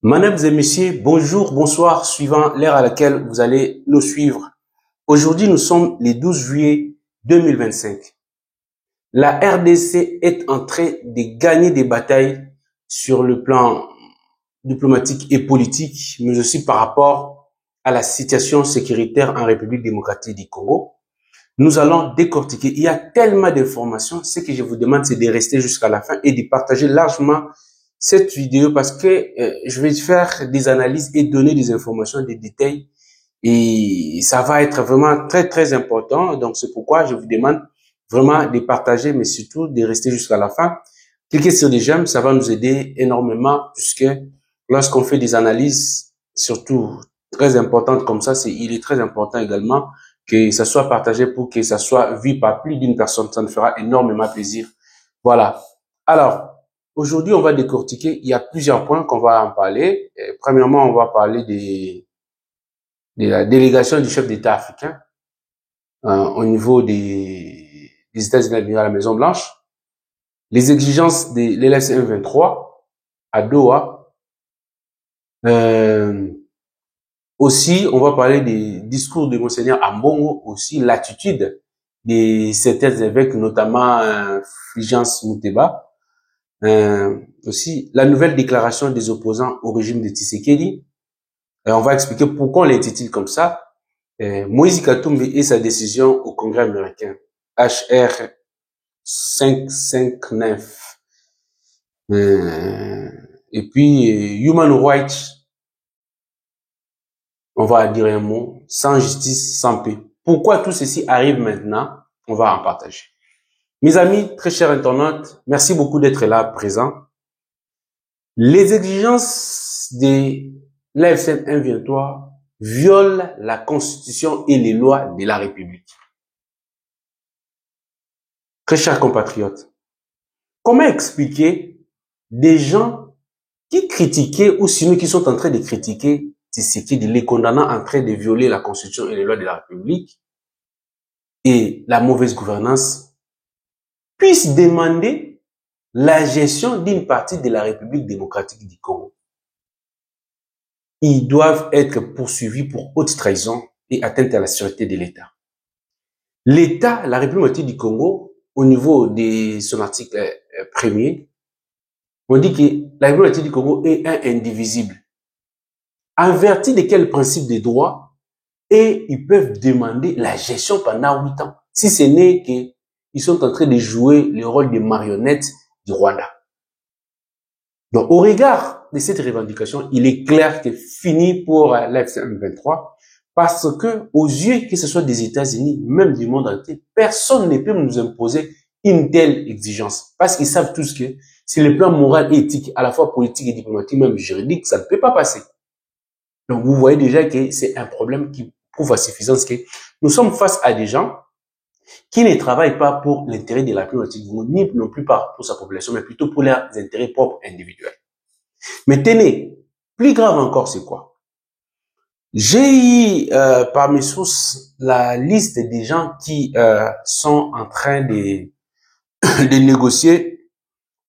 Mesdames et messieurs, bonjour, bonsoir, suivant l'heure à laquelle vous allez nous suivre. Aujourd'hui, nous sommes le 12 juillet 2025. La RDC est en train de gagner des batailles sur le plan diplomatique et politique, mais aussi par rapport à la situation sécuritaire en République démocratique du Congo. Nous allons décortiquer. Il y a tellement d'informations. Ce que je vous demande, c'est de rester jusqu'à la fin et de partager largement cette vidéo parce que je vais faire des analyses et donner des informations, des détails. Et ça va être vraiment très, très important. Donc, c'est pourquoi je vous demande vraiment de partager, mais surtout de rester jusqu'à la fin. Cliquez sur les j'aime, ça va nous aider énormément puisque lorsqu'on fait des analyses, surtout très importantes comme ça, il est très important également que ça soit partagé pour que ça soit vu par plus d'une personne. Ça nous fera énormément plaisir. Voilà. Alors, aujourd'hui, on va décortiquer. Il y a plusieurs points qu'on va en parler. Premièrement, on va parler de la délégation du chef d'État africain au niveau des États-Unis à la Maison-Blanche, les exigences de l'LS 123 à Doha. Aussi, on va parler des discours de Monseigneur Ambongo, aussi l'attitude de certains évêques, notamment Fulgence Muteba. Aussi, la nouvelle déclaration des opposants au régime de Tshisekedi. On va expliquer pourquoi on l'intitule comme ça. Moïse Katumbi et sa décision au Congrès américain. HR 559. Et puis, Human Rights, on va dire un mot, sans justice, sans paix. Pourquoi tout ceci arrive maintenant? On va en partager. Mes amis, très chers internautes, merci beaucoup d'être là, présents. Les exigences de l'AFCN 123 violent la Constitution et les lois de la République. Très chers compatriotes, comment expliquer des gens qui critiquaient ou sinon qui sont en train de critiquer Tshisekedi, les condamnant en train de violer la Constitution et les lois de la République et la mauvaise gouvernance, puissent demander la gestion d'une partie de la République démocratique du Congo. Ils doivent être poursuivis pour haute trahison et atteinte à la sûreté de l'État. L'État, la République du Congo, au niveau de son article premier, on dit que la République du Congo est un indivisible. En vertu de quel principe des droits, et ils peuvent demander la gestion pendant 8 ans. Si ce n'est qu'ils sont en train de jouer le rôle des marionnettes du Rwanda. Donc, au regard de cette revendication, il est clair que fini pour l'FC23 parce que, aux yeux que ce soit des États-Unis, même du monde entier, personne ne peut nous imposer une telle exigence. Parce qu'ils savent tous que, sur le plan moral et éthique, à la fois politique et diplomatique, même juridique, ça ne peut pas passer. Donc, vous voyez déjà que c'est un problème qui prouve à suffisance que nous sommes face à des gens qui ne travaillent pas pour l'intérêt de la République, ni non plus pas pour sa population, mais plutôt pour leurs intérêts propres individuels. Mais tenez, plus grave encore, c'est quoi? J'ai eu par mes sources la liste des gens qui sont en train de, de négocier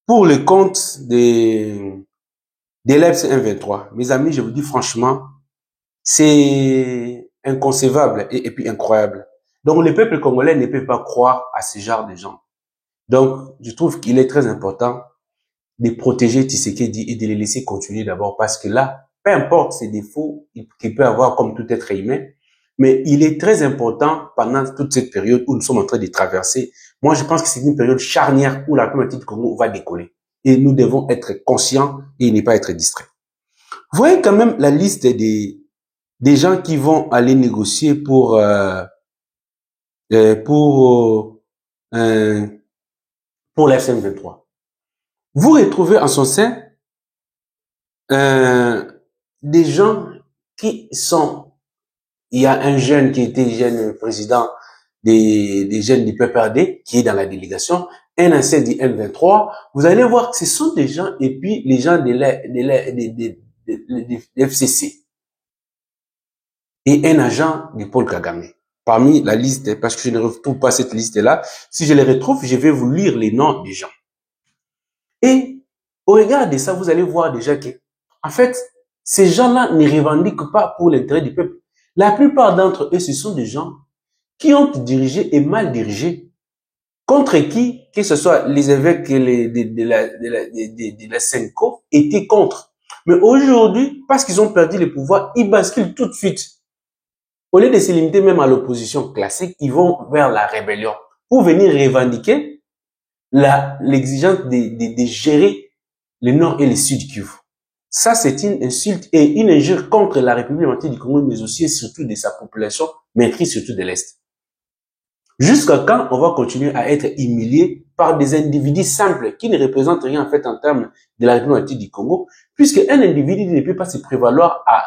pour le compte des l'EPS 123. Mes amis, je vous dis franchement, c'est inconcevable et puis incroyable. Donc, le peuple congolais ne peut pas croire à ce genre de gens. Donc, je trouve qu'il est très important de protéger Tshisekedi et de les laisser continuer d'abord parce que là, peu importe ses défauts qu'il peut avoir comme tout être humain, mais il est très important pendant toute cette période où nous sommes en train de traverser. Moi, je pense que c'est une période charnière où la République du Congo va décoller. Et nous devons être conscients et ne pas être distraits. Vous voyez quand même la liste des gens qui vont aller négocier pour la FM23. Vous retrouvez en son sein des gens qui sont, il y a un jeune qui était jeune président des jeunes du PPRD qui est dans la délégation, un ancien du M23. Vous allez voir que ce sont des gens et puis les gens de FCC et un agent du Paul Kagame. Parmi la liste, parce que je ne retrouve pas cette liste-là, si je les retrouve, je vais vous lire les noms des gens. Et au regard de ça, vous allez voir déjà que, en fait, Ces gens-là ne revendiquent pas pour l'intérêt du peuple. La plupart d'entre eux, ce sont des gens qui ont dirigé et mal dirigé. Contre qui, que ce soit les évêques de la Senko, étaient contre. Mais aujourd'hui, parce qu'ils ont perdu le pouvoir, ils basculent tout de suite. Au lieu de se limiter même à l'opposition classique, ils vont vers la rébellion pour venir revendiquer l'exigence de gérer le nord et le sud du Kivu. Ça, c'est une insulte et une injure contre la République démocratique du Congo, mais aussi et surtout de sa population, mais surtout de l'Est. Jusqu'à quand on va continuer à être humilié par des individus simples qui ne représentent rien en fait en termes de la République démocratique du Congo, puisque un individu ne peut pas se prévaloir à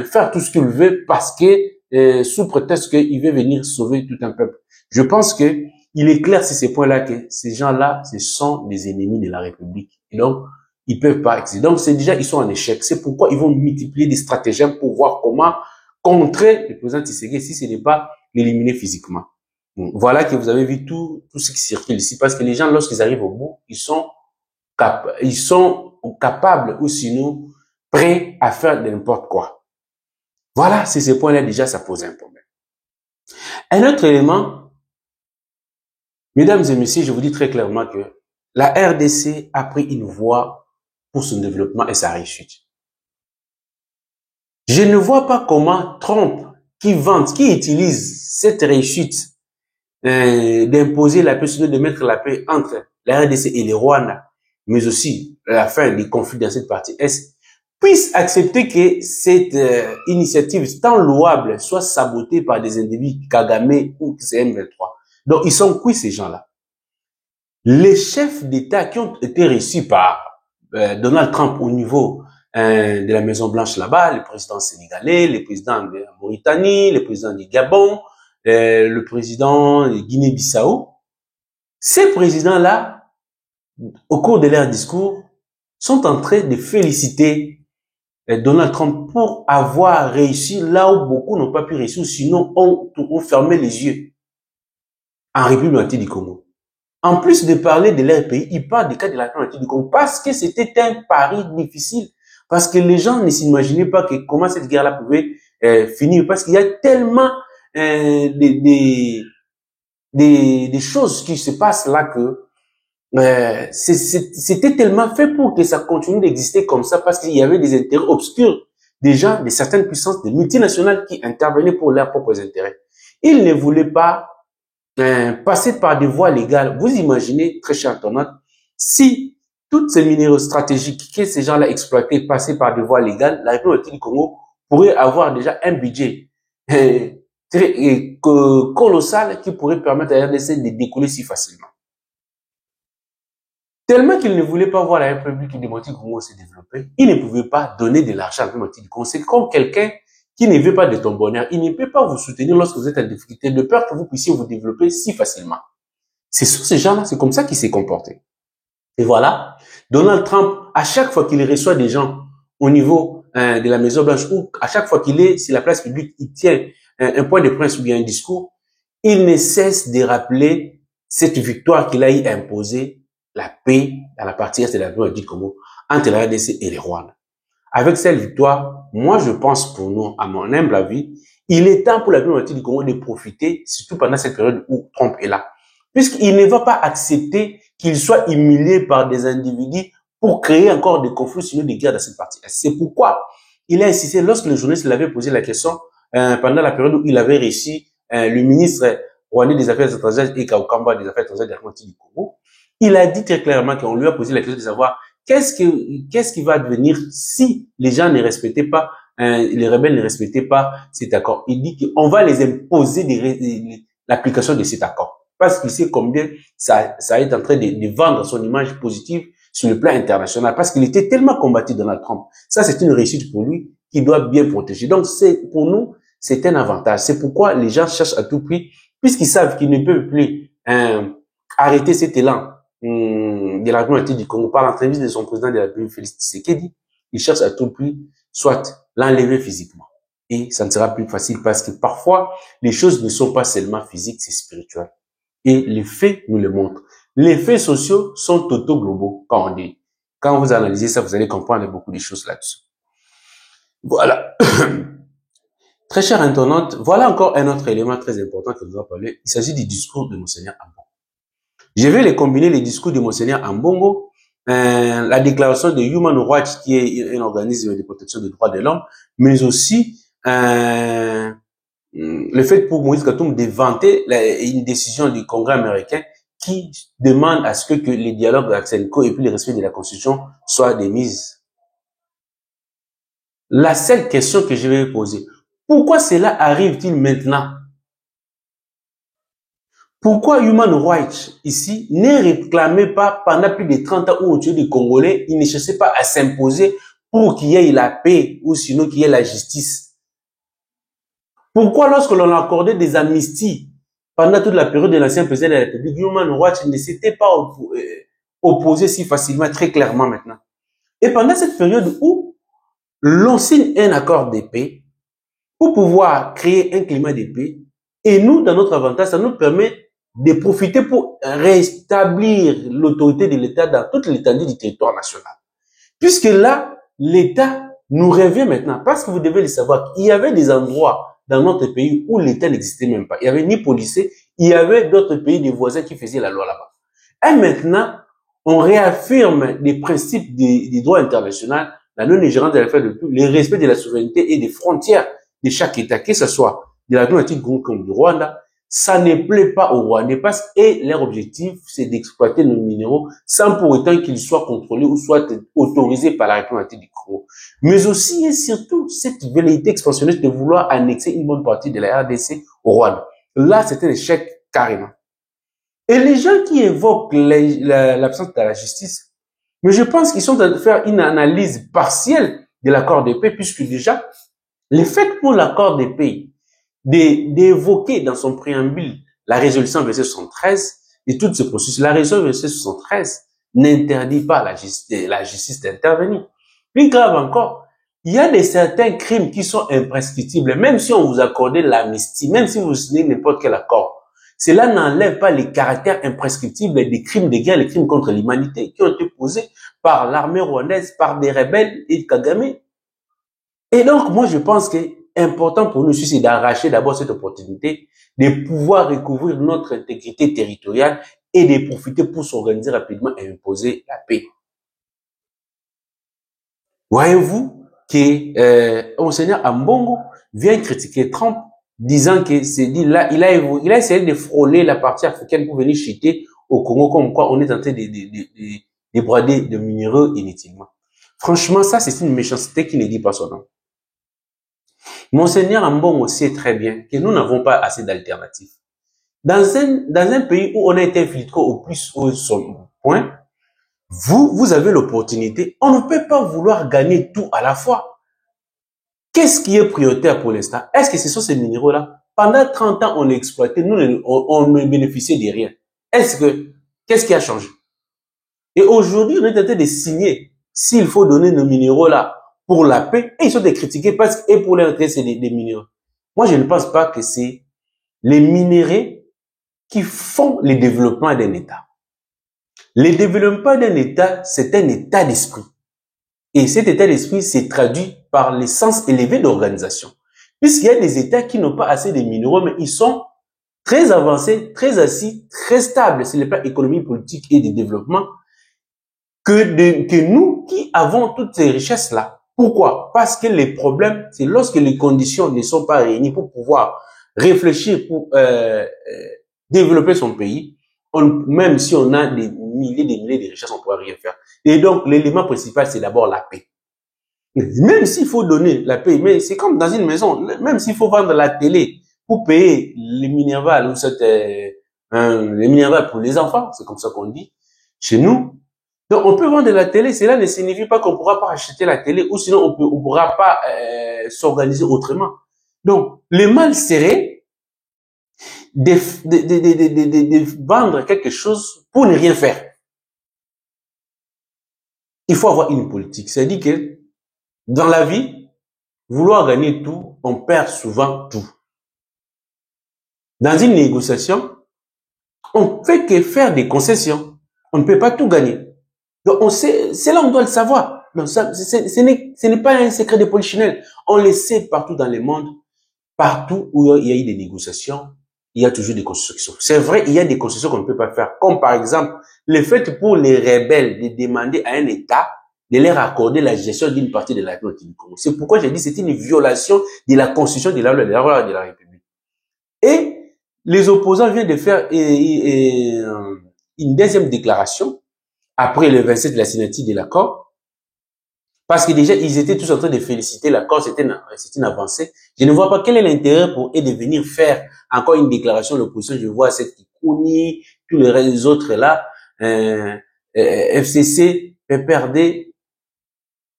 faire tout ce qu'il veut parce que sous prétexte qu'il veut venir sauver tout un peuple. Je pense que il est clair sur ces points-là que ces gens-là, ce sont des ennemis de la République. Et donc, ils peuvent pas exister. Donc, c'est déjà, ils sont en échec. C'est pourquoi ils vont multiplier des stratagèmes pour voir comment contrer le président Tshisekedi si ce n'est pas l'éliminer physiquement. Voilà que vous avez vu tout ce qui circule ici, parce que les gens, lorsqu'ils arrivent au bout, ils sont capables ou sinon prêts à faire n'importe quoi. Voilà, c'est ces points-là déjà, ça pose un problème. Un autre élément, mesdames et messieurs, je vous dis très clairement que la RDC a pris une voie pour son développement et sa réussite. Je ne vois pas comment Trump, qui vante, qui utilise cette réussite d'imposer la paix, de mettre la paix entre la RDC et les Rwanda, mais aussi la fin des conflits dans cette partie Est, puisse accepter que cette initiative tant louable soit sabotée par des individus Kagame ou CM23. Donc, ils sont qui ces gens-là? Les chefs d'État qui ont été reçus par Donald Trump au niveau de la Maison Blanche là-bas, le président sénégalais, le président de la Mauritanie, le président du Gabon, le président de Guinée-Bissau, ces présidents-là, au cours de leur discours, sont en train de féliciter Donald Trump pour avoir réussi là où beaucoup n'ont pas pu réussir, sinon ont fermé les yeux en République démocratique du Congo. En plus de parler de leur pays, ils parlent du cas de la République démocratique du Congo parce que c'était un pari difficile, parce que les gens ne s'imaginaient pas que comment cette guerre-là pouvait finir, parce qu'il y a tellement des choses qui se passent là que c'était tellement fait pour que ça continue d'exister comme ça, parce qu'il y avait des intérêts obscurs des gens, de certaines puissances, des multinationales qui intervenaient pour leurs propres intérêts. Ils ne voulaient pas passer par des voies légales. Vous imaginez, très cher internaute, si toutes ces minéraux stratégiques que ces gens-là exploitaient passaient par des voies légales, la République du Congo pourrait avoir déjà un budget très colossal qui pourrait permettre à la RDC de décoller si facilement. Tellement qu'ils ne voulaient pas voir la République démocratique du Congo se développer, ils ne pouvaient pas donner de l'argent à la République du Congo. C'est comme quelqu'un qui ne veut pas de ton bonheur. Il ne peut pas vous soutenir lorsque vous êtes en difficulté, de peur que vous puissiez vous développer si facilement. C'est sur ces gens-là, c'est comme ça qu'il s'est comporté. Et voilà, Donald Trump, à chaque fois qu'il reçoit des gens au niveau de la Maison Blanche, ou à chaque fois qu'il est sur la place publique, il tient un point de presse ou bien un discours, il ne cesse de rappeler cette victoire qu'il a eu imposée, la paix dans la partie est de la République du Congo entre la RDC et les Rwandais. Avec cette victoire, moi je pense pour nous, à mon humble avis, il est temps pour la République du Congo de profiter, surtout pendant cette période où Trump est là. Puisqu'il ne va pas accepter qu'il soit humilié par des individus pour créer encore des conflits, sinon des guerres dans cette partie. C'est pourquoi il a insisté, lorsque le journaliste l'avait posé la question, pendant la période où il avait réussi, le ministre rwandais des Affaires étrangères et Kaukamba des Affaires étrangères de la République du Congo, il a dit très clairement qu'on lui a posé la question de savoir qu'est-ce qui va devenir si les gens ne respectaient pas, les rebelles ne respectaient pas cet accord. Il dit qu'on va les imposer l'application de cet accord. Parce qu'il sait combien ça est en train de vendre son image positive sur le plan international. Parce qu'il était tellement combattu Donald Trump. Ça, c'est une réussite pour lui qu'il doit bien protéger. Donc, pour nous, c'est un avantage. C'est pourquoi les gens cherchent à tout prix, puisqu'ils savent qu'ils ne peuvent plus arrêter cet élan de la République du Congo par l'entremise de son président de la République, Félix Tshisekedi. Il cherche à tout prix, soit l'enlever physiquement. Et ça ne sera plus facile parce que parfois, les choses ne sont pas seulement physiques, c'est spirituel. Et les faits nous le montrent. Les faits sociaux sont auto-globaux, quand on dit. Quand vous analysez ça, vous allez comprendre beaucoup de choses là-dessus. Voilà. Très chère internaute, voilà encore un autre élément très important que nous allons parler. Il s'agit du discours de Monseigneur Ambongo. Je vais les combiner, les discours de Monseigneur Ambongo, la déclaration de Human Rights, qui est un organisme de protection des droits de l'homme, mais aussi le fait pour Moïse Katumbi de vanter une décision du Congrès américain qui demande à ce que les dialogues avec Senko et puis le respect de la Constitution soient démises. La seule question que je vais poser, pourquoi cela arrive-t-il maintenant? Pourquoi Human Rights, ici, ne réclamait pas pendant plus de 30 ans où on tuait des Congolais, il ne cherchait pas à s'imposer pour qu'il y ait la paix ou sinon qu'il y ait la justice? Pourquoi lorsque l'on accordait des amnisties pendant toute la période de l'ancien président de la République, Human Rights ne s'était pas opposé si facilement, très clairement maintenant? Et pendant cette période où l'on signe un accord de paix pour pouvoir créer un climat de paix, et nous, dans notre avantage, ça nous permet de profiter pour rétablir l'autorité de l'État dans toute l'étendue du territoire national. Puisque là, l'État nous revient maintenant, parce que vous devez le savoir, il y avait des endroits dans notre pays où l'État n'existait même pas. Il n'y avait ni policiers, il y avait d'autres pays, des voisins qui faisaient la loi là-bas. Et maintenant, on réaffirme les principes des droits internationaux, la non-ingérence de l'affaire de tout, le respect de la souveraineté et des frontières de chaque État, que ce soit de la République comme du Rwanda. Ça ne plaît pas aux Rwandais parce que leur objectif, c'est d'exploiter nos minéraux sans pour autant qu'ils soient contrôlés ou soient autorisés par la République du Congo. Mais aussi et surtout, cette velléité expansionniste de vouloir annexer une bonne partie de la RDC au Rwanda. Là, c'est un échec carrément. Et les gens qui évoquent l'absence de la justice, mais je pense qu'ils sont en train de faire une analyse partielle de l'accord de paix, puisque déjà, le fait pour l'accord de paix d'évoquer dans son préambule la résolution verset 73 et tout ce processus, la résolution verset 73 n'interdit pas la justice d'intervenir. Plus grave encore, il y a certains crimes qui sont imprescriptibles, même si on vous accordait l'amnistie, même si vous signez n'importe quel accord. Cela n'enlève pas les caractères imprescriptibles des crimes de guerre, les crimes contre l'humanité qui ont été posés par l'armée rwandaise, par des rebelles et Kagame. Et donc, moi, je pense que important pour nous, c'est d'arracher d'abord cette opportunité de pouvoir recouvrir notre intégrité territoriale et de profiter pour s'organiser rapidement et imposer la paix. Voyez-vous que Monseigneur Ambongo vient critiquer Trump, disant que c'est dit là, il a essayé de frôler la partie africaine pour venir chuter au Congo, comme quoi on est en train de brader de minéraux inutilement. Franchement, ça, c'est une méchanceté qui ne dit pas son nom. Monseigneur Ambongo sait très bien que nous n'avons pas assez d'alternatives. Dans un pays où on a été infiltré au plus haut point, vous avez l'opportunité. On ne peut pas vouloir gagner tout à la fois. Qu'est-ce qui est prioritaire pour l'instant? Est-ce que ce sont ces minéraux-là? Pendant 30 ans, on a exploité, nous, on ne bénéficiait de rien. Qu'est-ce qui a changé? Et aujourd'hui, on est en train de signer s'il faut donner nos minéraux-là pour la paix, et ils sont critiqués parce que, et pour les retraites, c'est des minéraux. Moi, je ne pense pas que c'est les minéraux qui font le développement d'un État. Le développement d'un État, c'est un état d'esprit. Et cet état d'esprit s'est traduit par le sens élevé d'organisation. Puisqu'il y a des États qui n'ont pas assez de minéraux, mais ils sont très avancés, très assis, très stables sur le plan économique, politique et de développement, que nous qui avons toutes ces richesses-là. Pourquoi? Parce que les problèmes, c'est lorsque les conditions ne sont pas réunies pour pouvoir réfléchir, pour développer son pays, même si on a des milliers de richesses, on ne pourra rien faire. Et donc, l'élément principal, c'est d'abord la paix. Même s'il faut donner la paix, mais c'est comme dans une maison, même s'il faut vendre la télé pour payer les Minerval ou les Minerval pour les enfants, c'est comme ça qu'on dit, chez nous. Donc, on peut vendre la télé, cela ne signifie pas qu'on ne pourra pas acheter la télé ou sinon on ne pourra pas s'organiser autrement. Donc, le mal serait de vendre quelque chose pour ne rien faire. Il faut avoir une politique. C'est-à-dire que dans la vie, vouloir gagner tout, on perd souvent tout. Dans une négociation, on fait que faire des concessions. On ne peut pas tout gagner. Donc, c'est là on doit le savoir. non, ça, ce n'est pas un secret de polichinelle. On le sait partout dans le monde, partout où il y a eu des négociations, il y a toujours des constructions. C'est vrai, il y a des concessions qu'on ne peut pas faire, comme par exemple le fait pour les rebelles de demander à un État de leur accorder la gestion d'une partie de la République du Congo. C'est pourquoi j'ai dit que c'est une violation de la Constitution de la loi de la République. Et les opposants viennent de faire une deuxième déclaration après le 27 de la signature de l'accord, parce que déjà, ils étaient tous en train de féliciter l'accord, c'était une avancée. Je ne vois pas quel est l'intérêt pour eux de venir faire encore une déclaration de l'opposition. Je vois cette Kikouni, tous les autres là, FCC, PPRD,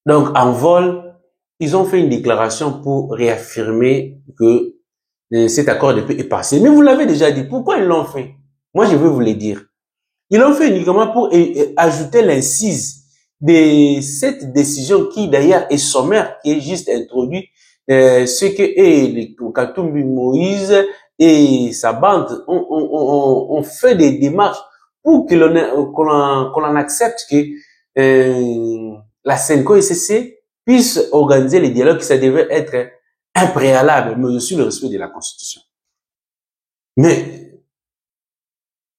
donc en vol, ils ont fait une déclaration pour réaffirmer que cet accord de paix est passé. Mais vous l'avez déjà dit, pourquoi ils l'ont fait? Moi, je veux vous le dire. Ils l'ont fait uniquement pour ajouter l'incise de cette décision qui d'ailleurs est sommaire, qui est juste introduit, ce que les Katumbi Moïse et sa bande ont fait des démarches pour que l'on accepte que la CENCO-SCC puisse organiser les dialogues, ça devait être un préalable, mais aussi le respect de la Constitution. Mais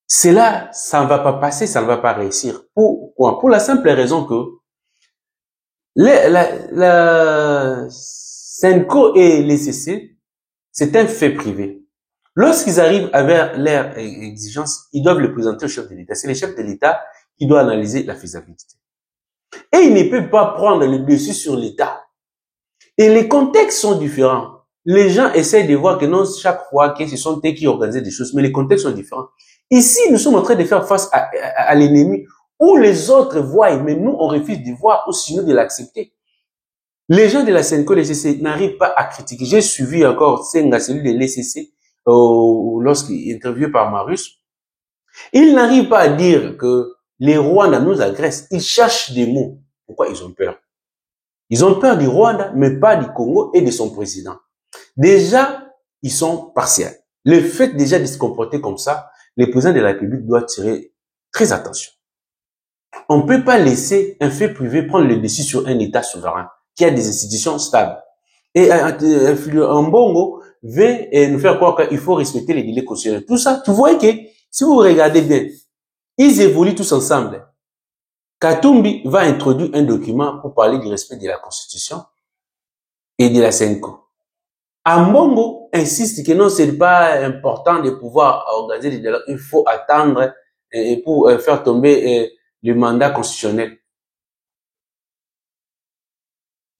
cela, ça ne va pas passer, ça ne va pas réussir. Pourquoi? Pour la simple raison que la CENCO et l'ECC, c'est un fait privé. Lorsqu'ils arrivent avec leurs exigences, ils doivent le présenter au chef de l'État. C'est le chef de l'État qui doit analyser la faisabilité. Et il ne peut pas prendre le dessus sur l'État. Et les contextes sont différents. Les gens essaient de voir que non, chaque fois que ce sont eux qui organisent des choses, mais les contextes sont différents. Ici, nous sommes en train de faire face à l'ennemi où les autres voient, mais nous, on refuse de voir ou sinon de l'accepter. Les gens de la CENCO, les CC, n'arrivent pas à critiquer. J'ai suivi encore Senga, celui de l'ECC, lorsqu'il est interviewé par Marius. Ils n'arrivent pas à dire que les Rwandais nous agressent. Ils cherchent des mots. Pourquoi ils ont peur? Ils ont peur du Rwanda, mais pas du Congo et de son président. Déjà, ils sont partiels. Le fait déjà de se comporter comme ça, le président de la République doit tirer très attention. On ne peut pas laisser un fait privé prendre le dessus sur un État souverain qui a des institutions stables. Et un bongo veut nous faire croire qu'il faut respecter les délais constitutionnels. Tout ça, tu vois que si vous regardez bien, ils évoluent tous ensemble. Katumbi va introduire un document pour parler du respect de la Constitution et de la CENCO. Ambongo insiste que non, c'est pas important de pouvoir organiser des dialogues. Il faut attendre pour faire tomber le mandat constitutionnel.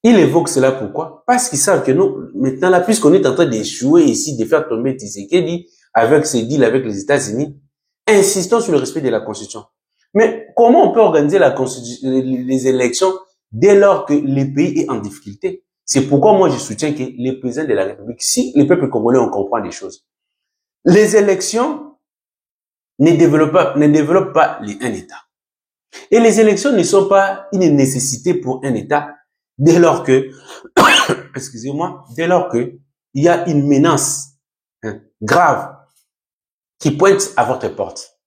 Il évoque cela pourquoi? Parce qu'ils savent que nous, maintenant là, puisqu'on est en train d'échouer ici, de faire tomber Tshisekedi avec ses deals avec les États-Unis, insistons sur le respect de la Constitution. Mais comment on peut organiser les élections dès lors que le pays est en difficulté? C'est pourquoi moi je soutiens que les présidents de la République, si le peuple congolais on comprend des choses, les élections ne développent pas un État. Et les élections ne sont pas une nécessité pour un État dès lors que, excusez-moi, dès lors que il y a une menace grave qui pointe à votre porte.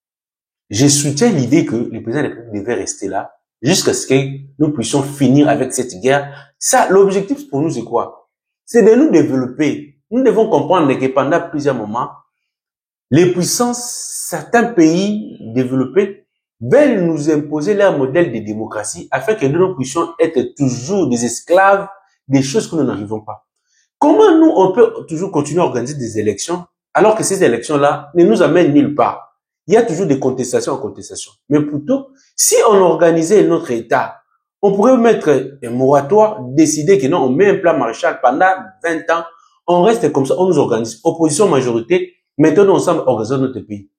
Je soutiens l'idée que le président de la République devait rester là jusqu'à ce que nous puissions finir avec cette guerre. Ça, l'objectif pour nous, c'est quoi? C'est de nous développer. Nous devons comprendre que pendant plusieurs moments, les puissances, certains pays développés veulent nous imposer leur modèle de démocratie afin que nous puissions être toujours des esclaves des choses que nous n'arrivons pas. Comment nous, on peut toujours continuer à organiser des élections alors que ces élections-là ne nous amènent nulle part? Il y a toujours des contestations en contestation. Mais plutôt, si on organisait notre État, on pourrait mettre un moratoire, décider que non, on met un plan Marshall pendant 20 ans, on reste comme ça, on nous organise. Opposition, majorité, mettons-nous ensemble, organisons notre pays.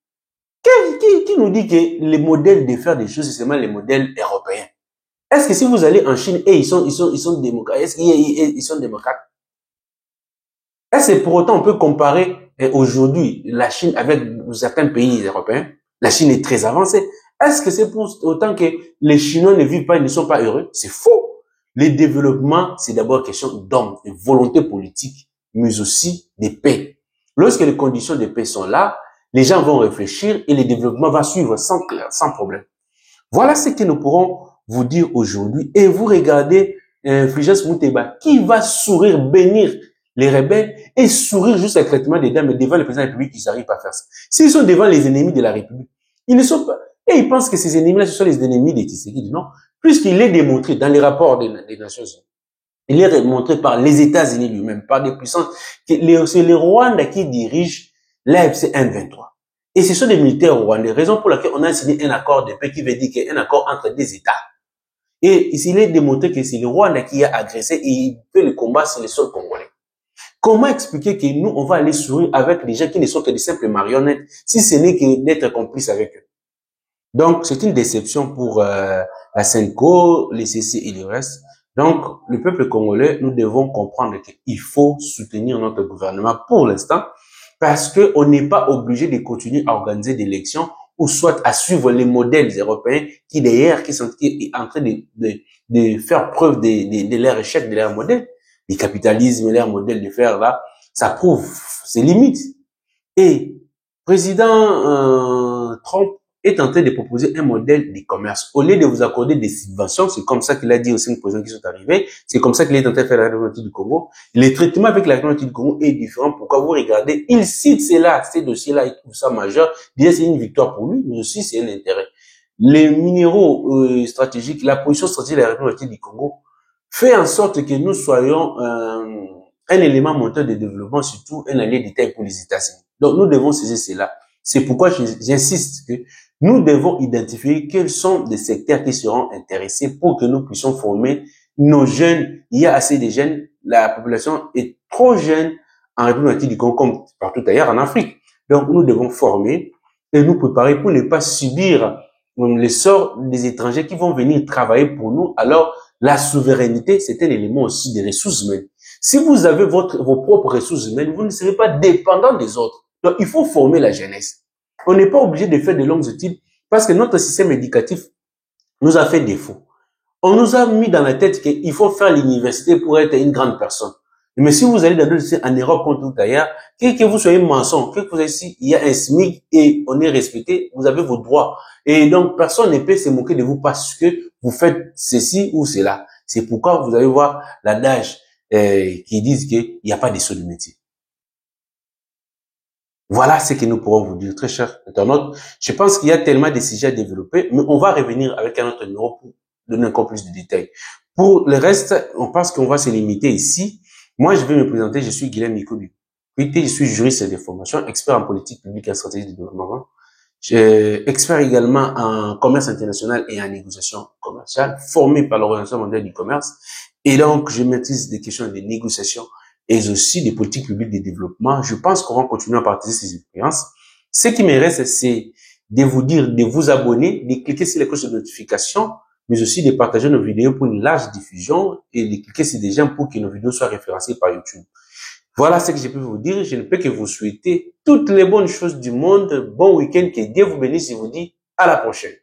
Qui nous dit que les modèles de faire des choses, c'est seulement les modèles européens? Est-ce que si vous allez en Chine, et ils sont démocrates, est-ce qu'ils sont démocrates? Est-ce que pour autant on peut comparer aujourd'hui la Chine avec certains pays européens? La Chine est très avancée. Est-ce que c'est pour autant que les Chinois ne vivent pas, ils ne sont pas heureux? C'est faux. Le développement, c'est d'abord question d'hommes, de volonté politique, mais aussi de paix. Lorsque les conditions de paix sont là, les gens vont réfléchir et le développement va suivre sans problème. Voilà ce que nous pourrons vous dire aujourd'hui, et vous regardez Fulgence Mouteba, qui va sourire, bénir les rebelles et sourire juste secrètement des dames devant le président de la République, ils n'arrivent pas à faire ça. S'ils sont devant les ennemis de la République, ils ne sont pas, et ils pensent que ces ennemis-là, ce sont les ennemis des Tshisekedi. Non, puisqu'il est démontré dans les rapports des Nations Unies, il est démontré par les États-Unis lui-même, par des puissances, que c'est le Rwanda qui dirige l'AFC M23. Et ce sont des militaires rwandais, raison pour laquelle on a signé un accord de paix qui veut dire qu'il y a un accord entre des États. Et il est démontré que c'est le Rwanda qui a agressé et il fait le combat sur le sol congolais. Comment expliquer que nous, on va aller sourire avec des gens qui ne sont que des simples marionnettes, si ce n'est que d'être complice avec eux? Donc, c'est une déception pour la SENCO, les CC et le reste. Donc, le peuple congolais, nous devons comprendre qu'il faut soutenir notre gouvernement pour l'instant, parce qu'on n'est pas obligé de continuer à organiser des élections ou soit à suivre les modèles européens qui derrière, qui sont en train de faire preuve de leur échec, de leur modèle. Le capitalisme, leur modèle de faire là, ça prouve ses limites. Et président Trump est en train de proposer un modèle de commerce. Au lieu de vous accorder des subventions, c'est comme ça qu'il a dit aux 5 présidents qui sont arrivés, c'est comme ça qu'il est en train de faire la République du Congo. Le traitement avec la République du Congo est différent. Pourquoi vous regardez, il cite cela, ces dossiers-là, il trouve ça majeur. Déjà, c'est une victoire pour lui, mais aussi c'est un intérêt. Les minéraux stratégiques, la position stratégique de la République du Congo fait en sorte que nous soyons un élément moteur de développement, surtout un allié de taille pour les États-Unis. Donc, nous devons saisir cela. C'est pourquoi j'insiste que nous devons identifier quels sont les secteurs qui seront intéressés pour que nous puissions former nos jeunes. Il y a assez de jeunes. La population est trop jeune en République du Congo comme partout ailleurs en Afrique. Donc, nous devons former et nous préparer pour ne pas subir les sorts des étrangers qui vont venir travailler pour nous. Alors, la souveraineté, c'est un élément aussi des ressources humaines. Si vous avez vos propres ressources humaines, vous ne serez pas dépendant des autres. Donc, il faut former la jeunesse. On n'est pas obligé de faire de longues études parce que notre système éducatif nous a fait défaut. On nous a mis dans la tête qu'il faut faire l'université pour être une grande personne. Mais si vous allez dans d'autres en Europe comme tout ailleurs, que vous soyez maçon, que vous soyez ici, il y a un SMIC et on est respecté, vous avez vos droits. Et donc, personne ne peut se moquer de vous parce que vous faites ceci ou cela. C'est pourquoi vous allez voir l'adage qui disent qu'il n'y a pas de saut de métier. Voilà ce que nous pourrons vous dire, très chers internautes. Je pense qu'il y a tellement de sujets à développer, mais on va revenir avec un autre numéro pour donner encore plus de détails. Pour le reste, on pense qu'on va se limiter ici. Moi, je vais me présenter, je suis Guilhem Mikobi. Je suis juriste de formation, expert en politique publique et en stratégie de développement. Expert également en commerce international et en négociation commerciale, formé par l'Organisation mondiale du commerce. Et donc, je maîtrise des questions de négociation et aussi des politiques publiques de développement. Je pense qu'on va continuer à partager ces expériences. Ce qui me reste, c'est de vous dire de vous abonner, de cliquer sur les cloches de notification, mais aussi de partager nos vidéos pour une large diffusion et de cliquer sur des j'aime pour que nos vidéos soient référencées par YouTube. Voilà ce que je peux vous dire. Je ne peux que vous souhaiter toutes les bonnes choses du monde. Bon week-end, que Dieu vous bénisse et vous dit à la prochaine.